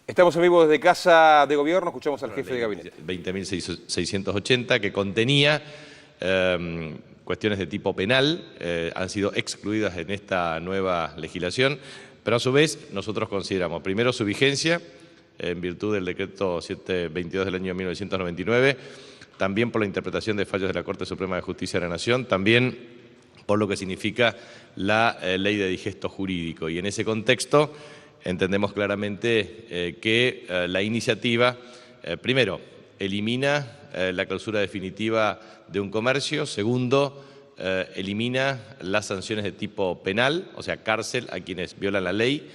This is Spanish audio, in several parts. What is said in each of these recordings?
Estamos en vivo desde Casa de Gobierno, escuchamos al jefe de gabinete. 20.680, que contenía cuestiones de tipo penal, han sido excluidas en esta nueva legislación, pero a su vez nosotros consideramos, primero, su vigencia, en virtud del decreto 722 del año 1999, también por la interpretación de fallos de la Corte Suprema de Justicia de la Nación, también por lo que significa la ley de digesto jurídico. Y en ese contexto entendemos claramente que la iniciativa, primero, elimina la clausura definitiva de un comercio. Segundo, elimina las sanciones de tipo penal, o sea, cárcel a quienes violan la ley.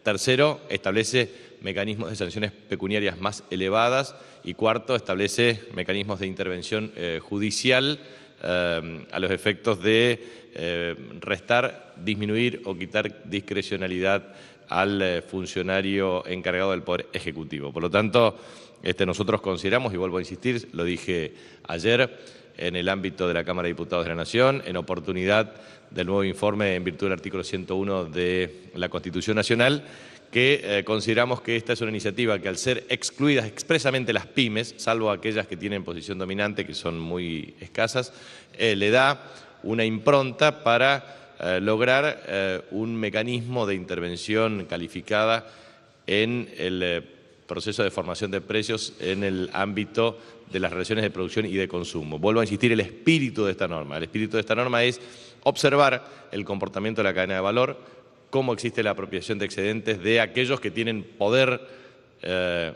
Tercero, establece mecanismos de sanciones pecuniarias más elevadas. Y cuarto, establece mecanismos de intervención judicial a los efectos de restar, disminuir o quitar discrecionalidad al funcionario encargado del Poder Ejecutivo. Por lo tanto, nosotros consideramos, y vuelvo a insistir, lo dije ayer en el ámbito de la Cámara de Diputados de la Nación, en oportunidad del nuevo informe en virtud del artículo 101 de la Constitución Nacional, que consideramos que esta es una iniciativa que, al ser excluidas expresamente las pymes, salvo aquellas que tienen posición dominante, que son muy escasas, le da una impronta para lograr un mecanismo de intervención calificada en el proceso de formación de precios en el ámbito de las relaciones de producción y de consumo. Vuelvo a insistir, el espíritu de esta norma. El espíritu de esta norma es observar el comportamiento de la cadena de valor, cómo existe la apropiación de excedentes de aquellos que tienen poder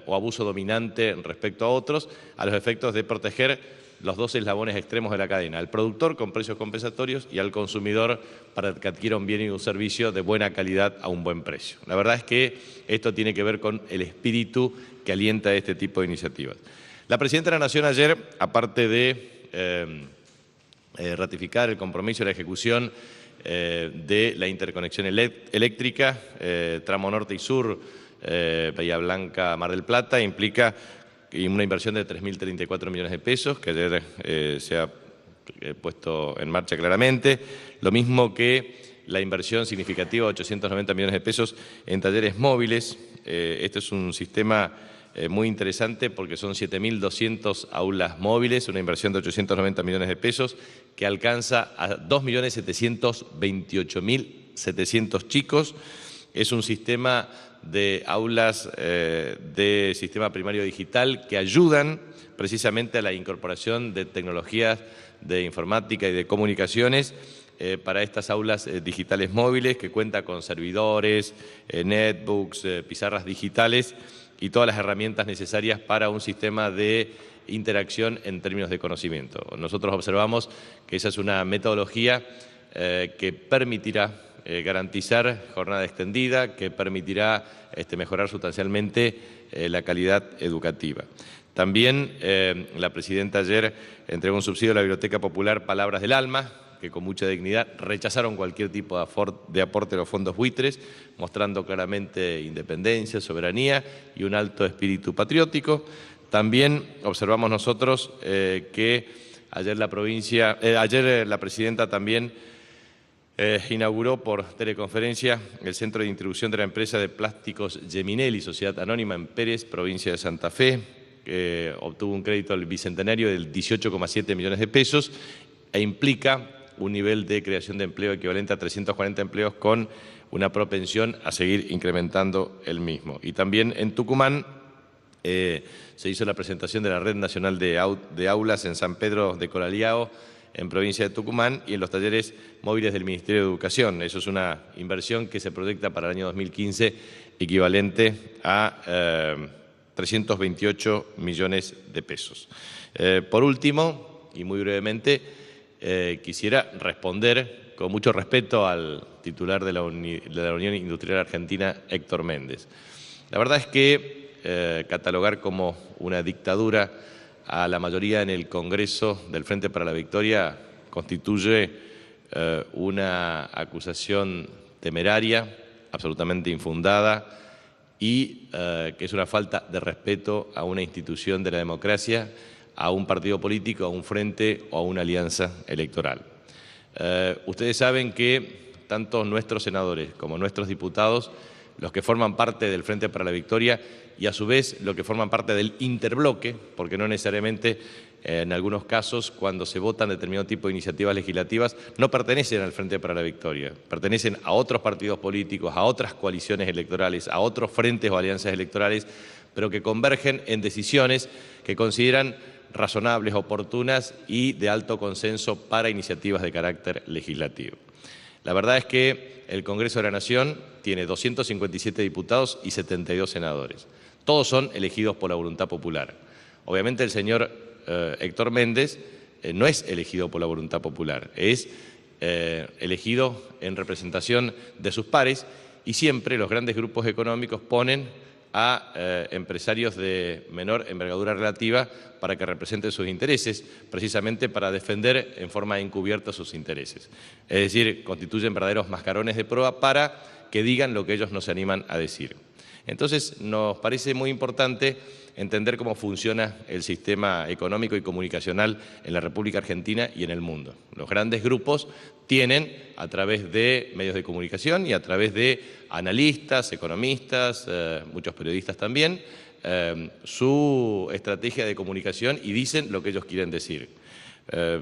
o abuso dominante respecto a otros, a los efectos de proteger los dos eslabones extremos de la cadena, al productor con precios compensatorios y al consumidor para que adquiera un bien y un servicio de buena calidad a un buen precio. La verdad es que esto tiene que ver con el espíritu que alienta este tipo de iniciativas. La Presidenta de la Nación ayer, aparte de ratificar el compromiso de la ejecución de la interconexión eléctrica, tramo norte y sur, Bahía Blanca, Mar del Plata, implica una inversión de 3.034 millones de pesos, que ayer se ha puesto en marcha claramente, lo mismo que la inversión significativa de 890 millones de pesos en talleres móviles. Este es un sistema muy interesante porque son 7.200 aulas móviles, una inversión de 890 millones de pesos que alcanza a 2.728.700 chicos. Es un sistema de aulas de sistema primario digital que ayudan precisamente a la incorporación de tecnologías de informática y de comunicaciones para estas aulas digitales móviles, que cuenta con servidores, netbooks, pizarras digitales y todas las herramientas necesarias para un sistema de interacción en términos de conocimiento. Nosotros observamos que esa es una metodología que permitirá garantizar jornada extendida, que permitirá mejorar sustancialmente la calidad educativa. También la Presidenta ayer entregó un subsidio a la Biblioteca Popular Palabras del Alma, que con mucha dignidad rechazaron cualquier tipo de aporte a los fondos buitres, mostrando claramente independencia, soberanía y un alto espíritu patriótico. También observamos nosotros que ayer la Presidenta también inauguró por teleconferencia el Centro de Distribución de la empresa de plásticos Geminelli, Sociedad Anónima en Pérez, provincia de Santa Fe, que obtuvo un crédito al bicentenario de 18,7 millones de pesos e implica un nivel de creación de empleo equivalente a 340 empleos con una propensión a seguir incrementando el mismo. Y también en Tucumán se hizo la presentación de la Red Nacional de Aulas en San Pedro de Coraliao, en provincia de Tucumán, y en los talleres móviles del Ministerio de Educación. Eso es una inversión que se proyecta para el año 2015 equivalente a 328 millones de pesos. Por último, y muy brevemente, quisiera responder con mucho respeto al titular de la Unión Industrial Argentina, Héctor Méndez. La verdad es que catalogar como una dictadura a la mayoría en el Congreso del Frente para la Victoria constituye una acusación temeraria, absolutamente infundada, y que es una falta de respeto a una institución de la democracia, a un partido político, a un frente o a una alianza electoral. Ustedes saben que tanto nuestros senadores como nuestros diputados los que forman parte del Frente para la Victoria y a su vez los que forman parte del interbloque, porque no necesariamente en algunos casos cuando se votan determinado tipo de iniciativas legislativas no pertenecen al Frente para la Victoria, pertenecen a otros partidos políticos, a otras coaliciones electorales, a otros frentes o alianzas electorales, pero que convergen en decisiones que consideran razonables, oportunas y de alto consenso para iniciativas de carácter legislativo. La verdad es que el Congreso de la Nación tiene 257 diputados y 72 senadores. Todos son elegidos por la voluntad popular. Obviamente el señor Héctor Méndez no es elegido por la voluntad popular, es elegido en representación de sus pares y siempre los grandes grupos económicos ponen a empresarios de menor envergadura relativa para que representen sus intereses, precisamente para defender en forma encubierta sus intereses. Es decir, constituyen verdaderos mascarones de proa para que digan lo que ellos no se animan a decir. Entonces, nos parece muy importante entender cómo funciona el sistema económico y comunicacional en la República Argentina y en el mundo. Los grandes grupos tienen, a través de medios de comunicación y a través de analistas, economistas, muchos periodistas también, su estrategia de comunicación y dicen lo que ellos quieren decir.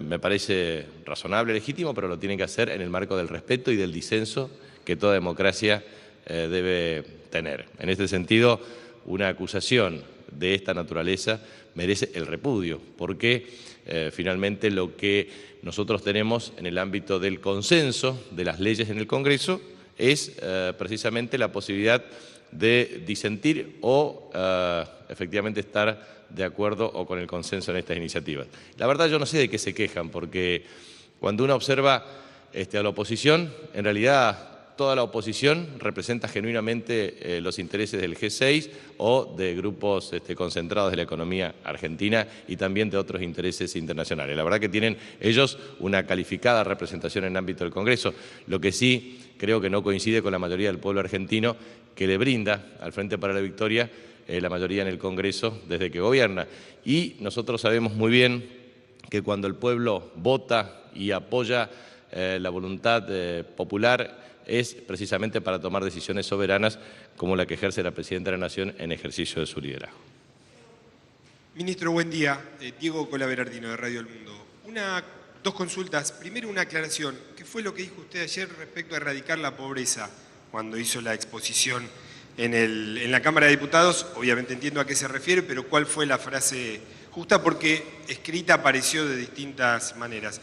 Me parece razonable, legítimo, pero lo tienen que hacer en el marco del respeto y del disenso que toda democracia debe tener. En este sentido, una acusación de esta naturaleza merece el repudio, porque finalmente lo que nosotros tenemos en el ámbito del consenso de las leyes en el Congreso es precisamente la posibilidad de disentir o efectivamente estar de acuerdo o con el consenso en estas iniciativas. La verdad yo no sé de qué se quejan, porque cuando uno observa a la oposición, en realidad toda la oposición representa genuinamente los intereses del G6 o de grupos concentrados de la economía argentina y también de otros intereses internacionales. La verdad que tienen ellos una calificada representación en el ámbito del Congreso, lo que sí creo que no coincide con la mayoría del pueblo argentino que le brinda al Frente para la Victoria la mayoría en el Congreso desde que gobierna. Y nosotros sabemos muy bien que cuando el pueblo vota y apoya la voluntad popular es precisamente para tomar decisiones soberanas como la que ejerce la Presidenta de la Nación en ejercicio de su liderazgo. Ministro, buen día. Diego Colaberardino, de Radio El Mundo. Dos consultas. Primero, una aclaración. ¿Qué fue lo que dijo usted ayer respecto a erradicar la pobreza cuando hizo la exposición en la Cámara de Diputados? Obviamente entiendo a qué se refiere, pero ¿cuál fue la frase justa? Porque escrita apareció de distintas maneras.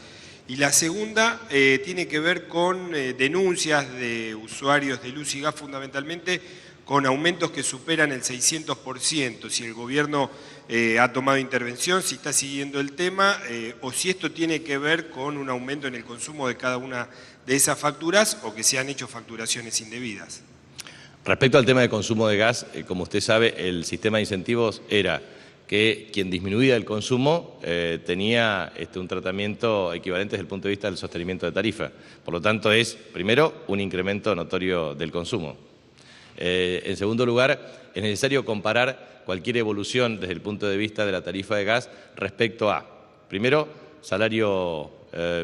Y la segunda tiene que ver con denuncias de usuarios de luz y gas fundamentalmente con aumentos que superan el 600%. Si el gobierno ha tomado intervención, si está siguiendo el tema o si esto tiene que ver con un aumento en el consumo de cada una de esas facturas o que se han hecho facturaciones indebidas. Respecto al tema de consumo de gas, como usted sabe, el sistema de incentivos era que quien disminuía el consumo tenía un tratamiento equivalente desde el punto de vista del sostenimiento de tarifa. Por lo tanto, es, primero, un incremento notorio del consumo. En segundo lugar, es necesario comparar cualquier evolución desde el punto de vista de la tarifa de gas respecto a, primero, salario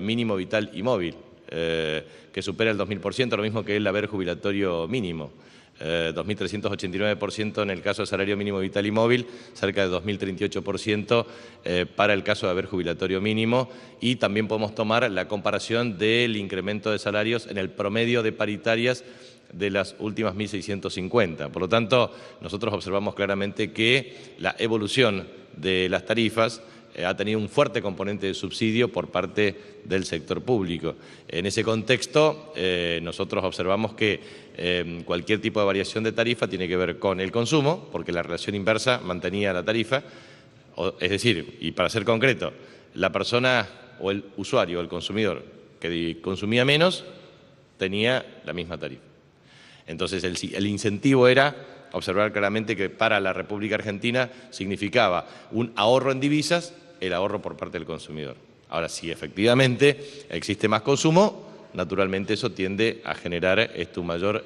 mínimo vital y móvil, que supera el 2000%, lo mismo que el haber jubilatorio mínimo. 2.389% en el caso de salario mínimo vital y móvil, cerca de 2.038% para el caso de haber jubilatorio mínimo, y también podemos tomar la comparación del incremento de salarios en el promedio de paritarias de las últimas 1.650. Por lo tanto, nosotros observamos claramente que la evolución de las tarifas ha tenido un fuerte componente de subsidio por parte del sector público. En ese contexto, nosotros observamos que cualquier tipo de variación de tarifa tiene que ver con el consumo, porque la relación inversa mantenía la tarifa, es decir, y para ser concreto, la persona o el usuario o el consumidor que consumía menos tenía la misma tarifa. Entonces, el incentivo era observar claramente que para la República Argentina significaba un ahorro en divisas, el ahorro por parte del consumidor. Ahora, si efectivamente existe más consumo, naturalmente eso tiende a generar un mayor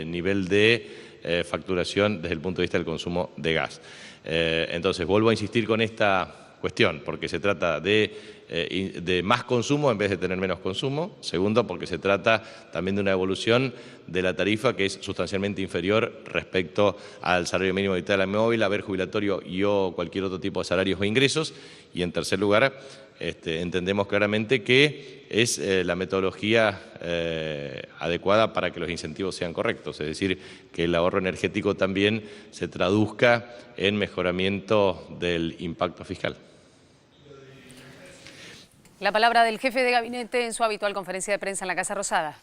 nivel de facturación desde el punto de vista del consumo de gas. Entonces, vuelvo a insistir con esta cuestión, porque se trata de de más consumo en vez de tener menos consumo. Segundo, porque se trata también de una evolución de la tarifa que es sustancialmente inferior respecto al salario mínimo vital móvil, haber jubilatorio y o cualquier otro tipo de salarios o ingresos. Y en tercer lugar, entendemos claramente que es la metodología adecuada para que los incentivos sean correctos, es decir, que el ahorro energético también se traduzca en mejoramiento del impacto fiscal. La palabra del jefe de gabinete en su habitual conferencia de prensa en la Casa Rosada.